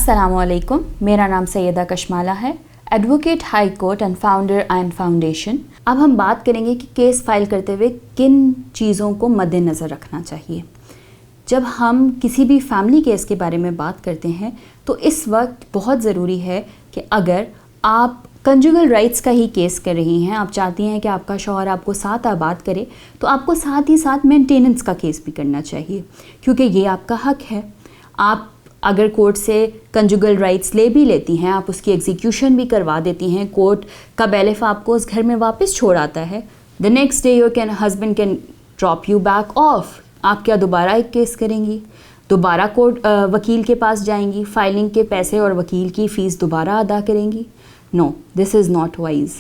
अस्सलामुअलैकुम, मेरा नाम सैयदा कशमाला है, advocate high court and founder ion foundation. अब हम बात करेंगे कि केस फाइल करते हुए किन चीज़ों को मद्देनज़र रखना चाहिए। जब हम किसी भी फैमिली केस के बारे में बात करते हैं तो इस वक्त बहुत ज़रूरी है कि अगर आप कंजुगल राइट्स का ही केस कर रही हैं, आप चाहती हैं कि आपका शौहर आपको साथ आबाद करे, तो आपको साथ ही साथ मेंटेनेंस का केस भी करना चाहिए, क्योंकि ये आपका हक है। आप अगर कोर्ट से कंजुगल राइट्स ले भी लेती हैं, आप उसकी एग्जीक्यूशन भी करवा देती हैं, कोर्ट का बैलिफ आपको उस घर में वापस छोड़ आता है, the next day your husband can drop you back of. आप क्या दोबारा एक केस करेंगी? दोबारा कोर्ट वकील के पास जाएंगी, फाइलिंग के पैसे और वकील की फ़ीस दोबारा अदा करेंगी? No, this is not wise.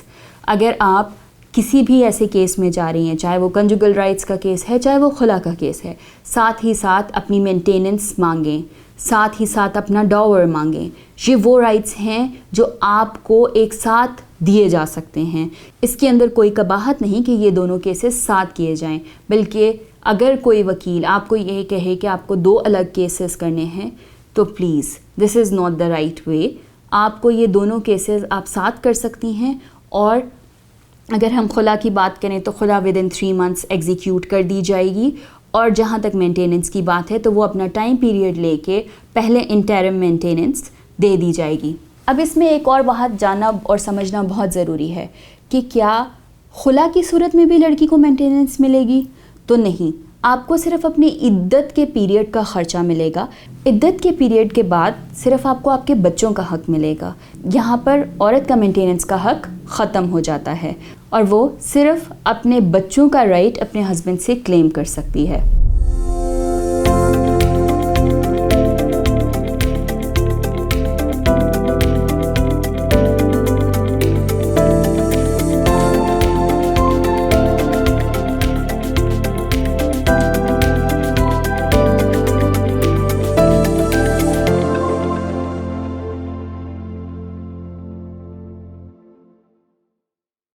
अगर आप किसी भी ऐसे केस में जा रही हैं, चाहे वो कंजुगल राइट्स का केस है, चाहे वो खुला का केस है, साथ ही साथ अपनी मेंटेनेंस मांगें, साथ ही साथ अपना डॉवर मांगें। ये वो राइट्स हैं जो आपको एक साथ दिए जा सकते हैं। इसके अंदर कोई कबाहत नहीं कि ये दोनों केसेस साथ किए जाएं, बल्कि अगर कोई वकील आपको ये कहे कि आपको दो अलग केसेस करने हैं तो please this is not the right way. आपको ये दोनों केसेस आप साथ कर सकती हैं, और अगर हम खुला की बात करें तो खुला विद इन 3 मंथ्स एग्जीक्यूट कर दी जाएगी। और जहाँ तक मेंटेनेंस की बात है तो वो अपना टाइम पीरियड लेके पहले इंटरिम मेंटेनेंस दे दी जाएगी। अब इसमें एक और बात जानना और समझना बहुत ज़रूरी है कि क्या खुला की सूरत में भी लड़की को मेंटेनेंस मिलेगी? तो नहीं, आपको सिर्फ अपनी इद्दत के पीरियड का ख़र्चा मिलेगा। इद्दत के पीरियड के बाद सिर्फ आपको आपके बच्चों का हक मिलेगा। यहाँ पर औरत का मेंटेनेंस का हक ख़त्म हो जाता है और वो सिर्फ अपने बच्चों का राइट अपने हस्बैंड से क्लेम कर सकती है।